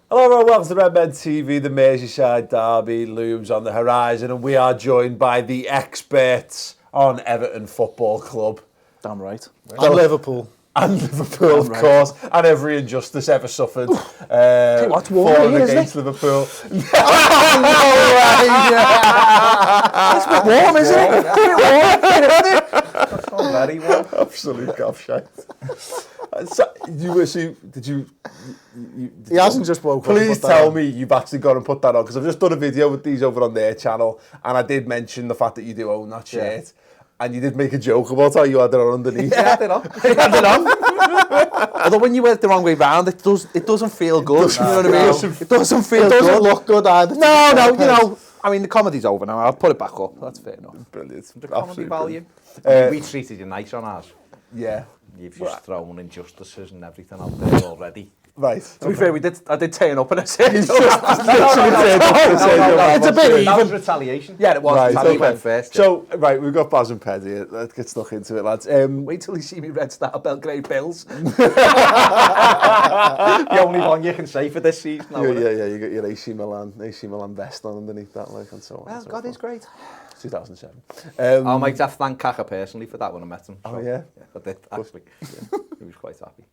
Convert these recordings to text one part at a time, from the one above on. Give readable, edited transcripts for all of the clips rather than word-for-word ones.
Hello everyone, welcome to Redmen TV. The Merseyside Derby looms on the horizon and we are joined by the experts on Everton Football Club. Damn right. And Liverpool. And Liverpool, of course, and every injustice ever suffered. What's warm here, against Liverpool. No way! It's a bit warm, isn't it? It's a bit warm, isn't it? That's not very warm. Absolute gobshite. So, He hasn't just woke up. Please tell me you've actually gone and put that on, because I've just done a video with these over on their channel, and I did mention the fact that you do own that shirt, and you did make a joke about how you had it on underneath. Yeah, I had it on. Although when you wear it the wrong way round, it doesn't feel good. You know what I mean? It doesn't feel good. It doesn't look good either. No, you know. I mean, the comedy's over now. I'll put it back up. That's fair enough. Brilliant. The comedy value. We treated you nice on ours. Yeah. You've just thrown injustices and everything out there already. Right. To be fair, I did turn up and I said, it's It's a bit even. That was retaliation. Yeah, it was. Right, Retaliation. went first. So, right, we've got Baz and Ped here. Let's get stuck into it, lads. Wait till you see me Red Star Belgrade Bills. The only one you can say for this season. Yeah, you got your AC Milan vest on underneath that, like, and so on. Well, God is great. 2007. I might have to thank Kaka personally for that when I met him. Oh, yeah? Yeah, I did, actually. Yeah, he was quite happy.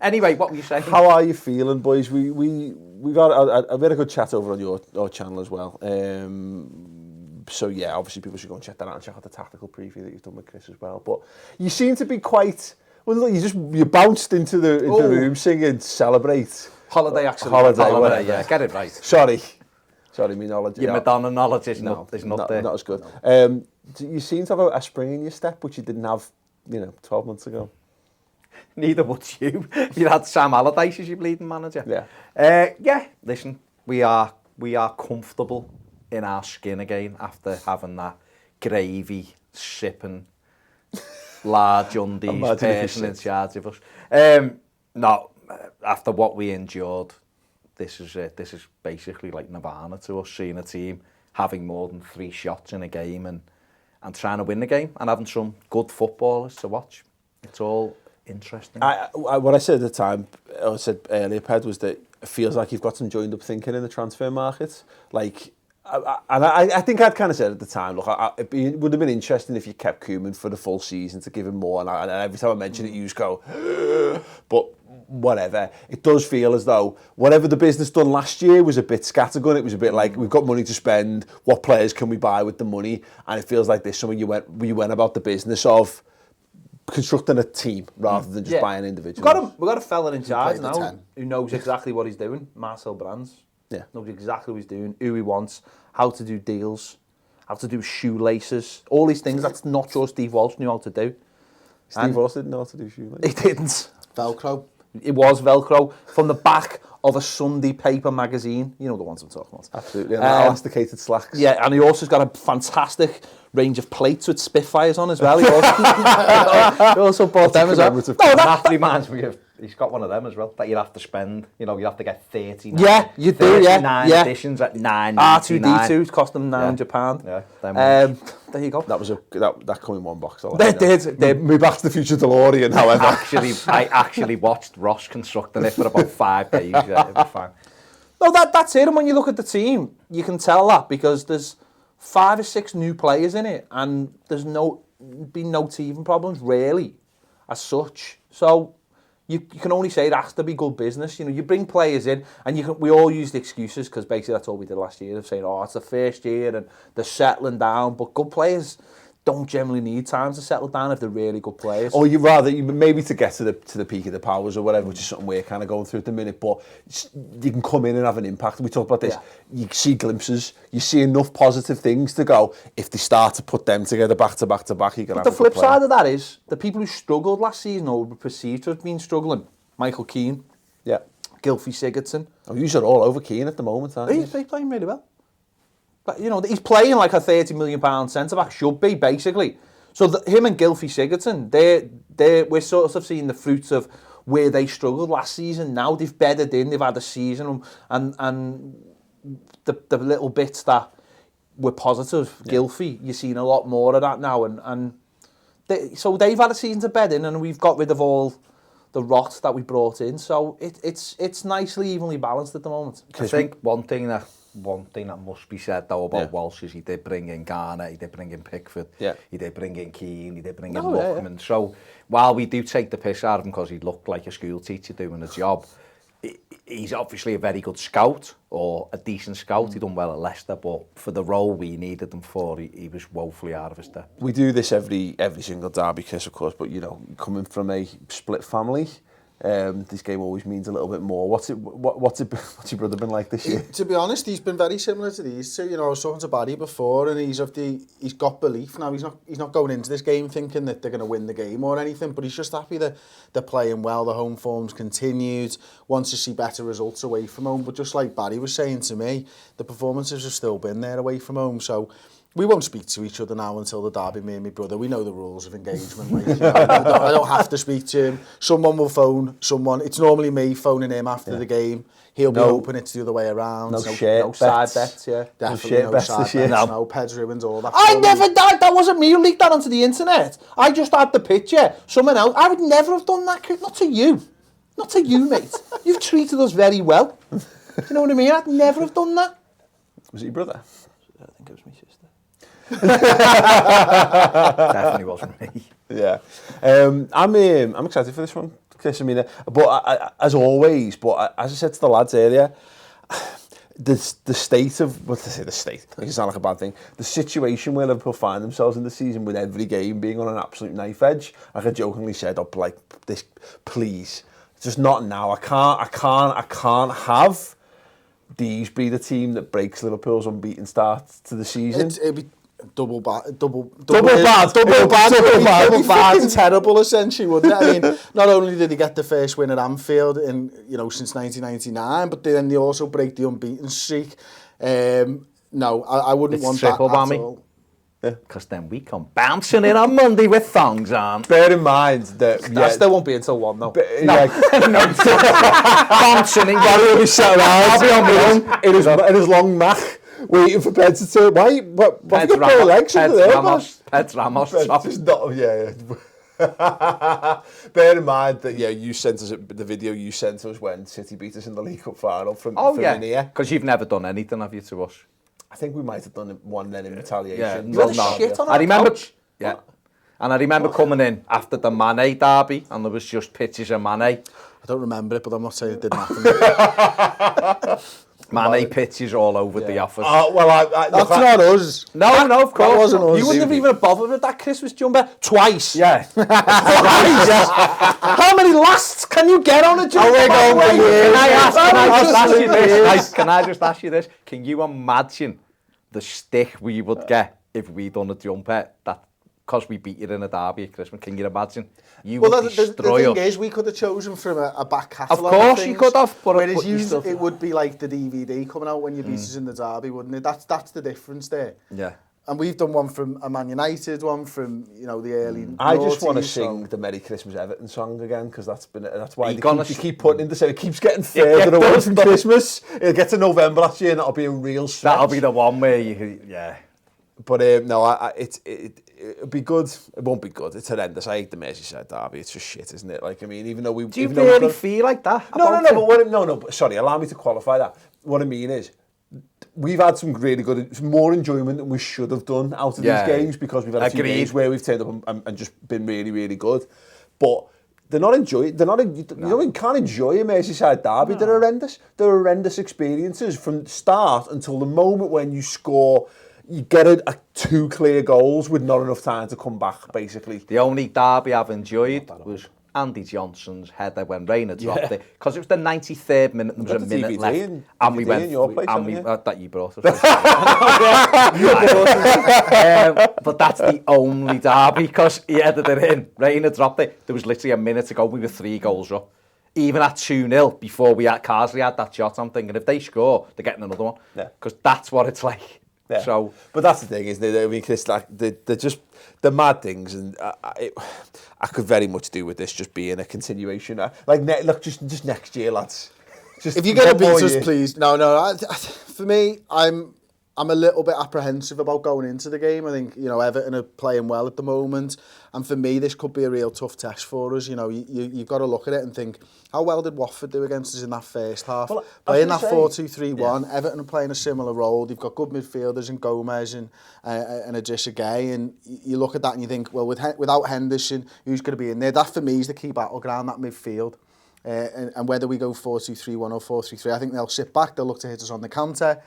Anyway, what were you saying? How are you feeling, boys? We've had a very good chat over on your channel as well. So yeah, obviously people should go and check that out and check out the tactical preview that you've done with Chris as well. But you seem to be quite. Well, look, you bounced into the room singing "Celebrate." Holiday, actually. Holiday, yeah, get it right. Sorry, my knowledge. Your Madonna knowledge is not there. Not as good. You seem to have a spring in your step, which you didn't have, 12 months ago. Neither would you. You had Sam Allardyce as your bleeding manager. Yeah. Yeah. Listen, we are comfortable in our skin again after having that gravy sipping, large undies person in charge of us. No, after what we endured, this is basically like nirvana to us, seeing a team having more than 3 shots in a game and trying to win the game and having some good footballers to watch. It's all interesting. What I said at the time, I said earlier, Ped, was that it feels like you've got some joined up thinking in the transfer market. Like, I think I'd kind of said at the time, look, it would have been interesting if you kept Koeman for the full season to give him more. And every time I mention it, you just go, but whatever. It does feel as though whatever the business done last year was a bit scattergun. It was a bit like, we've got money to spend. What players can we buy with the money? And it feels like there's something you went about the business of constructing a team rather than just buying individuals. We've got a fella in charge now who knows exactly what he's doing. Marcel Brands. Yeah. Knows exactly what he's doing, who he wants, how to do deals, how to do shoelaces, all these things. That's not sure Steve Walsh knew how to do. Steve Walsh didn't know how to do shoelaces. He didn't. Velcro. It was Velcro from the back of a Sunday paper magazine. You know the ones I'm talking about. Absolutely. And elasticated slacks. Yeah, and he also's got a fantastic range of plates with Spitfires on as well. He also bought them as well. That reminds me of, he's got one of them as well, that you'd have to spend, you have to get 39. Yeah, you do, 39 editions at $9.99. R2D2 cost them £900. Yeah, there you go. That come in one box. They did. Me Back to the Future DeLorean, however. I actually watched Ross constructing it for about 5 days. Yeah, it was fine. No, that's it. And when you look at the team, you can tell that because there's 5 or 6 new players in it, and there's been no teething problems really, as such. So you can only say it has to be good business. You bring players in, and we all use the excuses because basically that's all we did last year of saying, it's the first year and they're settling down. But good players don't generally need time to settle down if they're really good players. Or maybe to get to the peak of the powers or whatever, which is something we're kind of going through at the minute. But you can come in and have an impact. We talk about this. Yeah. You see glimpses. You see enough positive things to go. If they start to put them together back to back to back, you can. But the flip side of that is the people who struggled last season or were perceived to have been struggling. Michael Keane. Yeah. Gylfi Sigurdsson. Oh, you are all over Keane at the moment, aren't you? He's playing really well. But, he's playing like a £30 million centre-back should be, basically. So him and Gylfi Sigurdsson, we're sort of seeing the fruits of where they struggled last season. Now they've bedded in, they've had a season, and the little bits that were positive, Gylfi, you're seeing a lot more of that now. So they've had a season to bed in, and we've got rid of all the rot that we brought in. So it's nicely evenly balanced at the moment. I think one thing that must be said though about Walsh is he did bring in Garner, he did bring in Pickford, he did bring in Keane, he did bring in Lookman. So while we do take the piss out of him because he looked like a school teacher doing a job, he's obviously a very good scout, or a decent scout. He done well at Leicester, but for the role we needed him for, he was woefully out of his depth. We do this every single derby, Chris, of course, but, you know, coming from a split family, this game always means a little bit more. What's your brother been like this year? To be honest, he's been very similar to these two. You know, I was talking to Barry before, and he's got belief now. He's not going into this game thinking that they're going to win the game or anything, but he's just happy that they're playing well. The home form's continued. Wants to see better results away from home. But just like Barry was saying to me, the performances have still been there away from home. So we won't speak to each other now until the derby, me and my brother. We know the rules of engagement. Like, you know, I don't have to speak to him. Someone will phone someone. It's normally me phoning him after the game. He'll be hoping it's the other way around. No side bets, yeah. Definitely no side bets. No, Peds ruins all that. I never died. That wasn't me who leaked that onto the internet. I just had the picture. Someone else. I would never have done that. Not to you. Not to you, mate. You've treated us very well. Do you know what I mean? I'd never have done that. Was it your brother? I think it was my sister. Definitely wasn't me. Yeah, I'm excited for this one, Chris. I mean, as always, as I said to the lads earlier, the state of the state. It sounds like a bad thing. The situation where Liverpool find themselves in the season, with every game being on an absolute knife edge. Like I jokingly said, up like this, please, just not now. I can't have these be the team that breaks Liverpool's unbeaten start to the season. It'd be double bad. Terrible, essentially, wouldn't it? I mean, not only did he get the first win at Anfield since 1999, but then they also break the unbeaten streak. No, I wouldn't want that at all. Because then we come bouncing in on Monday with thongs on. Bear in mind that still won't be until 1 though. Bouncing in. Barry will be sat around. I'll be on my own in his long Mac, waiting for Peds to turn. Why? What? Have you got four legs under there? Peds Ramos. Bear in mind that you sent us the video you sent us when City beat us in the League Cup final from India. Because you've never done anything, have you, to us? I think we might have done one then in retaliation. You had a shit on I remember, couch. yeah. And I remember coming in after the Mane derby, and there was just pictures of Mane. I don't remember it, but I'm not saying it didn't happen. Mane pictures all over the office. That's not us. No, of course. That wasn't us. You wouldn't have even bothered with that Christmas jumper twice. Yeah. Twice. How many lasts can you get on a jumper? Can I just ask you this? Can you imagine the stick we would get if we done a jumper because we beat you in a derby at Christmas? Can you imagine? You would destroy the thing us. is, we could have chosen from a back catalogue. Of course you could have, but whereas it would be like the DVD coming out when you beat us in the derby, wouldn't it? That's the difference there. Yeah. And we've done one from a Man United, one from the early. I just want to sing the Merry Christmas Everton song again, because that's why they keep putting it in the same. It keeps getting further away from Christmas. It'll get to November last year, and that'll be a real stretch. That'll be the one where yeah. But no, it'll be good. It won't be good. It's horrendous. I hate the Merseyside Derby. It's just shit, isn't it? Like, I mean, even though we... Do you really feel like that? But sorry, allow me to qualify that. What I mean is, we've had some really good, more enjoyment than we should have done out of these games, because we've had a few games where we've turned up and just been really, really good. But they're not enjoying. You can't enjoy a Merseyside derby. No. They're horrendous. They're horrendous experiences from start until the moment when you score. You get two clear goals with not enough time to come back, basically. The only derby I've enjoyed was Andy Johnson's header when Reina dropped it, because it was the 93rd minute. There was a minute left, and we went. That you brought us. But that's the only derby, because he headed it in. Reina dropped it. There was literally a minute to go. We were 3 goals up. Even at 2-0, before Carsley had that shot, I'm thinking if they score, they're getting another one. Because that's what it's like. Yeah. So, but that's the thing, isn't it? I mean, Chris, like they're mad things, and I could very much do with this just being a continuation. Just next year, lads. Just if you're going to beat us, please. No. For me, I'm I'm a little bit apprehensive about going into the game. I think, you know, Everton are playing well at the moment. And for me, this could be a real tough test for us. You know, you've got to look at it and think, how well did Watford do against us in that first half? Well, playing that 4-2-3-1, Everton are playing a similar role. They've got good midfielders in Gomez and Idrissa Gueye. And you look at that and you think, well, without Henderson, who's going to be in there? That, for me, is the key battleground, that midfield. And whether we go 4-2-3-1 or 4-3-3, I think they'll sit back, they'll look to hit us on the counter.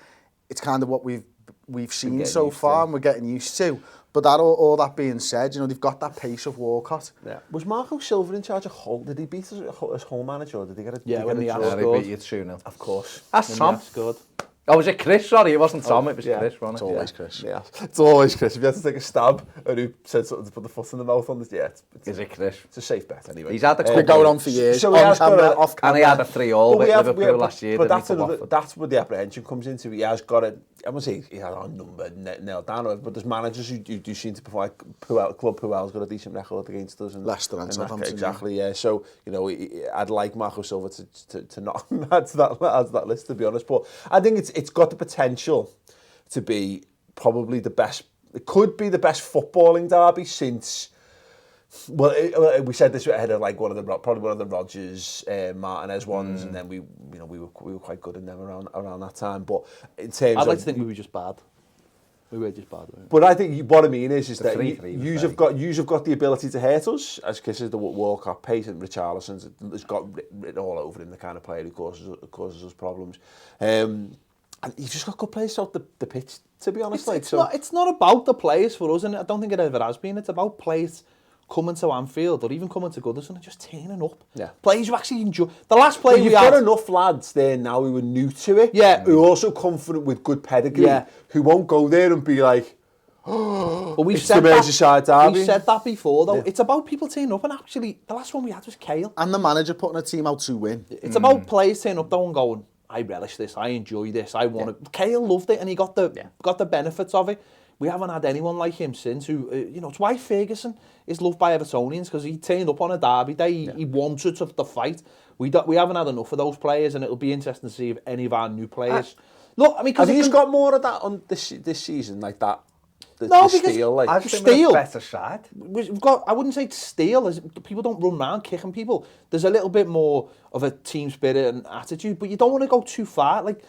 It's kind of what we've seen so far and we're getting used to. But all that being said, you know, they've got that pace of Walcott. Yeah. Was Marco Silva in charge of Hull? Did he beat us as Hull manager or did he get a Yeah, when he beat you 2-0. Of course. That's Tom. Oh, was it Chris? Sorry, it wasn't Tom, it was Chris, wasn't it? It's always Chris. Yeah. It's always Chris. If you had to take a stab and who said something to put the foot in the mouth on this, is it Chris? It's a safe bet anyway. He's had the been going on for years. So off camera. And he had a 3-all with Liverpool last year. But that's where the apprehension comes into. He has got it. I won't say he has a number nailed down, but there's managers who do seem to provide. Club Puel's got a decent record against us. And Leicester and Southampton. Exactly, yeah. So, you know, I'd like Marco Silva to not add to that list, to be honest. But I think it's got the potential to be probably the best. It could be the best footballing derby since. Well, we said this ahead of like probably one of the Rodgers, Martinez ones, and then we were quite good in them around that time. But in terms, I'd like to think we were just bad. We were just bad. But I think what I mean is that you've got the ability to hurt us, as Chris is the Walcott pace, and Richarlison's has got written all over him, the kind of player who causes us problems. And you've just got good players out the pitch, to be honest. It's not about the players for us, and I don't think it ever has been. It's about players coming to Anfield or even coming to Goodison and just turning up. Yeah. Players who actually enjoy. The last player you've got enough lads there now who are new to it, who are also confident with good pedigree, who won't go there and be like, but we've said the Merseyside Derby. We've said that before, though. Yeah. It's about people turning up, and actually, the last one we had was Kale. And the manager putting a team out to win. It's about players turning up, though, and going, I relish this, I enjoy this, I want it. Kale loved it, and he got the benefits of it. We haven't had anyone like him since who, it's why Ferguson is loved by Evertonians, because he turned up on a derby day, he wanted to fight. We haven't had enough of those players, and it'll be interesting to see if any of our new players... Look, I mean, because he's got more of that on this season, like that. Because steel, like I think we're a better side. We've got, I wouldn't say steel, people don't run around kicking people. There's a little bit more of a team spirit and attitude, but you don't want to go too far. Like,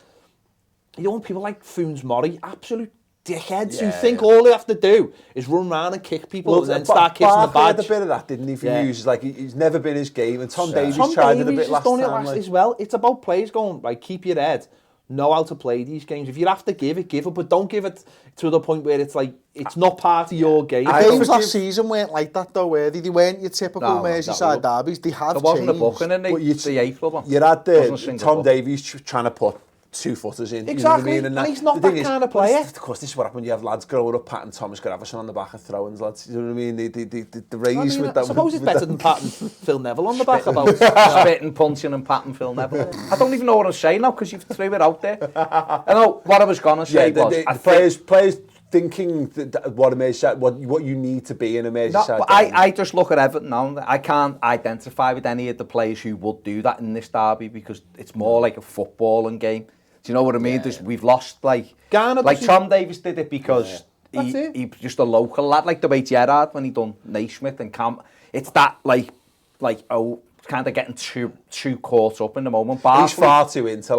you don't want people like Funes Mori, absolute dickheads who think all they have to do is run around and kick people and then start kissing the badge. Had a bit of that, didn't he, for years? Like, he's never been his game, and Tom Davies tried it a bit last time. As well. It's about players going, right, keep your head, know how to play these games. If you have to give it, but don't give it to the point where it's like, it's not part of your game. The games last season weren't like that, though, were they? They weren't your typical Merseyside derbies. They have changed. There wasn't a booking in the April one. You had Tom Davies trying to put two-footers in. Exactly, you know what I mean? And he's not that kind of player. Of course, this is what happened when you have lads growing up, Pat and Thomas Gravison on the back of throw-ins, lads. You know what I mean? The raise with that. I suppose it's better than Pat and Phil Neville on the back about spitting, punching and patting Phil Neville. I don't even know what I'm saying now, because you've threw it out there. I know what I was going to say was... Players thinking that what you need to be in a Merseyside. I just look at Everton now. I can't identify with any of the players who would do that in this derby, because it's more like a footballing game. Do you know what I mean? We've lost, like Tom Davies did it because he's just a local lad, like the way Gerrard when he done Naismith and Camp. It's that kind of getting too caught up in the moment. He's far too into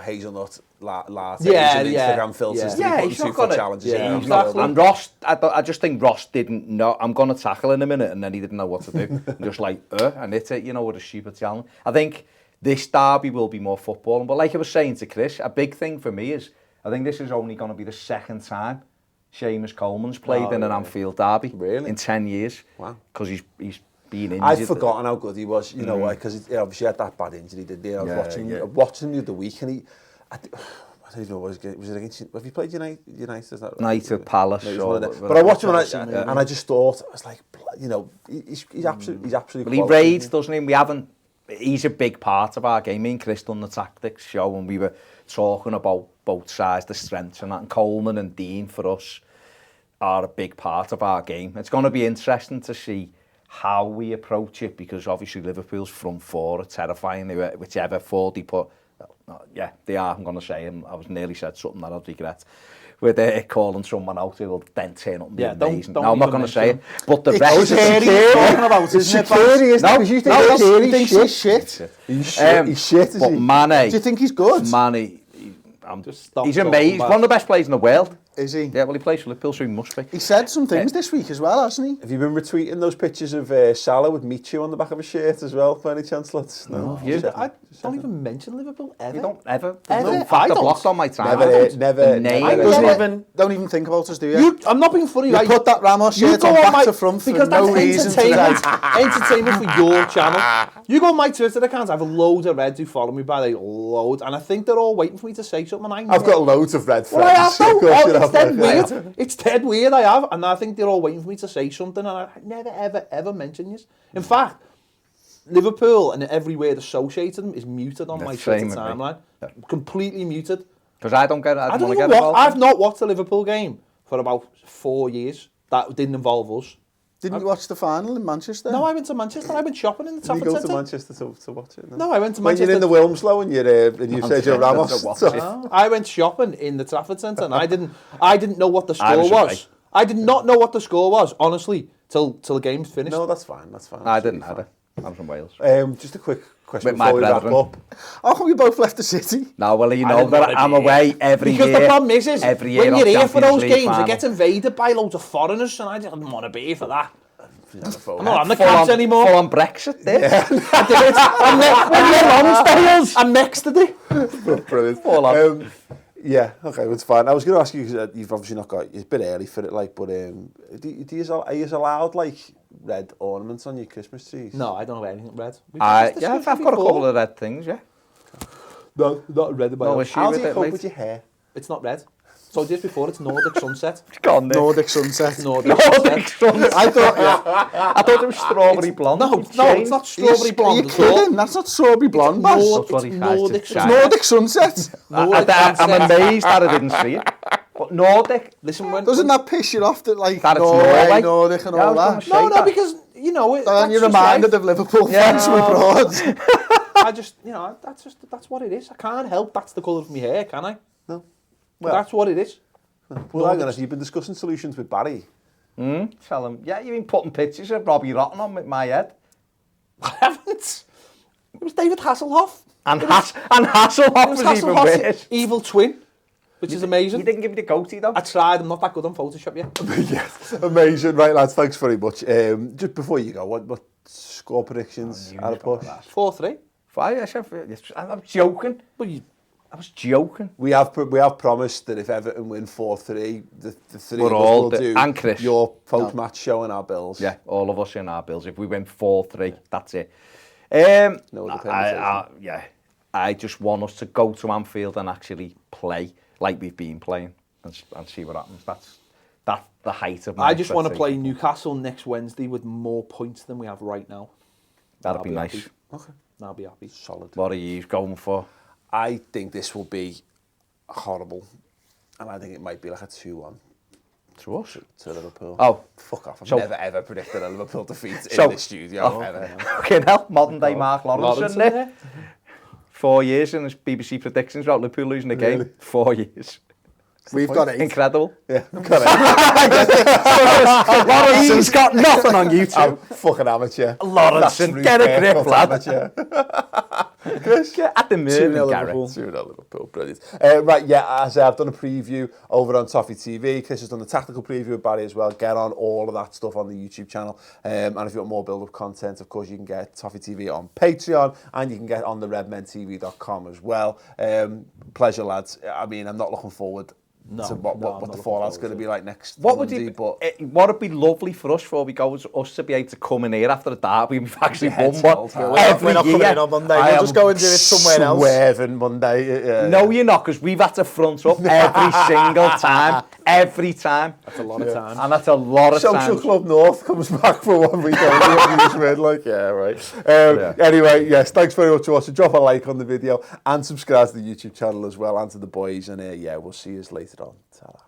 hazelnut lattes and Instagram filters to be putting 2-foot challenges in. Exactly. And Ross, I just think Ross didn't know, I'm going to tackle in a minute, and then he didn't know what to do. Just and hit it, with a stupid challenge. I think this derby will be more footballing. But like I was saying to Chris, a big thing for me is, I think this is only going to be the second time Seamus Coleman's played in an Anfield derby in 10 years. Wow. Because he's been injured. I'd forgotten how good he was, because he obviously had that bad injury, didn't he? I was watching him the other week, and I don't even know what was it against. Have you played United? Is that right? United, Palace. But I watched him and I just thought, I was like, he's absolutely. Well, he raids, doesn't he? He's a big part of our game. Me and Chris done the tactics show, and we were talking about both sides, the strengths and that. And Coleman and Dean, for us, are a big part of our game. It's going to be interesting to see how we approach it, because obviously Liverpool's front four are terrifying. Whichever four they put Well, no, yeah, they are, I'm going to say, and I was nearly said something that I'd regret. With calling someone out who will then turn up and be amazing. Don't no, I'm not even going to say it. mention But the It's rest scary you're talking about, isn't it? Security, isn't it? No, he thinks he's shit. He's shit, is But he? Mane, Do you think he's good? Mane, stop he's talking amazing. He's about- one of the best players in the world. Is he? Yeah, well, he plays for Liverpool, so he must be. He said some things this week as well, hasn't he? Have you been retweeting those pictures of Salah with Michu on the back of his shirt as well, by any chance, lads? No. You? I don't even mention Liverpool ever. You don't ever. Ever? No, I after don't. blocked on my time. Never. Don't even think about us, do you? I'm not being funny. You right? put that Ramos shirt on back to front for because no that's reason today. entertainment for your channel. You go on my Twitter account, I have a load of Reds who follow me by the load, and I think they're all waiting for me to say something. And I've got loads of red friends. Well, I have though. Of course you It's have, dead like, weird. It's dead weird. I have, and I think they're all waiting for me to say something, and I never, ever, ever mention you. In fact, Liverpool and every word associated them is muted on my Twitter timeline. Completely muted. Because I don't get it. I don't want to even get involved. I've not watched a Liverpool game for about 4 years. That didn't involve us. Didn't you watch the final in Manchester? No, I went to Manchester. I went shopping in the Did Trafford you go Centre. to Manchester to watch it? No, I went to When Manchester. you're in the Wilmslow and you Sergio Ramos. No, I went shopping in the Trafford Centre, and I didn't know what the score was was. okay. I did not know what the score was, honestly, till the game's finished. No, that's fine. I didn't have it. I'm from Wales. Just a quick question With my before we wrap brethren. up. How come you both left the city? No, well, you I know didn't wanna that I'm be away every Because year. the problem is every year when on you're here for Champions those League games, final. you get invaded by loads of foreigners, and I didn't want to be here for that. I'm not on the Full camps on- anymore. Full on Brexit there. I did it. I'm Lonsdales. Brilliant. Full on. Yeah, okay, it's fine. I was going to ask you, because you've obviously not got, it's a bit early for it, like, but are you allowed, like, red ornaments on your Christmas trees? No, I don't have anything red. Yeah, I've got a couple of red things, yeah. No, not red. No issue How do with you it, cope mate. with your hair? It's not red. So just before, it's Nordic Sunset. Go on, Nick. Nordic Sunset. Nordic Nordic Sunset. Sunset. I thought it was strawberry blonde. No, It's no, it's changed. not strawberry blonde Are you at all. kidding? That's not strawberry blonde, It's Baz. Nord- That's what he it's tries to Nordic say. It's Sunset. Nordic Sunset. Nordic I'm Sunset. amazed that I didn't see it. But Nordic, Listen, when Doesn't that piss you off that, like, That it's Norway, Norway? Nordic and Yeah, I all was gonna that? say No, that. because you know it. And That's you're just reminded life. of Liverpool Yeah, fans from no. abroad. I just, that's what it is. I can't help. That's the colour of my hair, can I? No. Well, that's what it is. Well, hang on, you've been discussing solutions with Barry. Tell him, yeah, you've been putting pictures of Robbie Rotten on my head. I haven't. It was David Hasselhoff. And It was- Hasselhoff It was was even Hasselhoff's worse. evil twin, which is amazing. You didn't give me the goatee, though. I tried. I'm not that good on Photoshop yet. Yes, amazing. Right, lads, thanks very much. Just before you go, what score predictions out of push? 4-3. I'm joking. But you, I was joking. We have promised that if Everton win 4-3, the three We're of us all will the- do and Chris. your post-match show and our bills. Yeah, all of us in our bills. If we win 4-3, that's it. No other permutation. I just want us to go to Anfield and actually play like we've been playing and see what happens. That's the height of my I just want to play expectation. Newcastle next Wednesday with more points than we have right now. That'd I'll be be nice. happy. Okay. I'll be happy. Solid. What are you going for? I think this will be horrible. And I think it might be like a 2-1 To us? to Liverpool. Oh. Fuck off. I've So- never, ever predicted a Liverpool defeat So- in this studio. Oh. Ever. Okay, now, modern day Mark Lawrence, Lawrence, isn't it? 4 years in his BBC predictions about Liverpool losing the game. Really? 4 years. We've got 8. Incredible. Yeah, correct. Lawrence got nothing on YouTube. I'm fucking amateur. Lawrence, That's get a grip, Ruth lad. amateur. Get at the 2-0 Mervyn, Liverpool. Garrett. 2-0 Liverpool, brilliant. Right, yeah, as I've done a preview over on Toffee TV. Chris has done the tactical preview with Barry as well. Get on all of that stuff on the YouTube channel. And if you want more build-up content, of course, you can get Toffee TV on Patreon, and you can get on the redmentv.com as well. Pleasure, lads. I mean, I'm not looking forward to what the fallout's going to be like next What would Monday, you? but What would be lovely for us before we go is us to be able to come in here after the derby. We've actually won heads one all time. every We're not year. coming in on Monday. I We'll am just go and do it somewhere else. swerving Monday. Yeah. No, you're not, because we've had to front up every single time. Every time. That's a lot of time. And that's a lot of Social time. Club North comes back for 1 week only. You just read like, yeah, right. Anyway, yes, thanks very much for watching. Drop a like on the video and subscribe to the YouTube channel as well, and to the boys. And yeah, we'll see you later on. Ta-ra.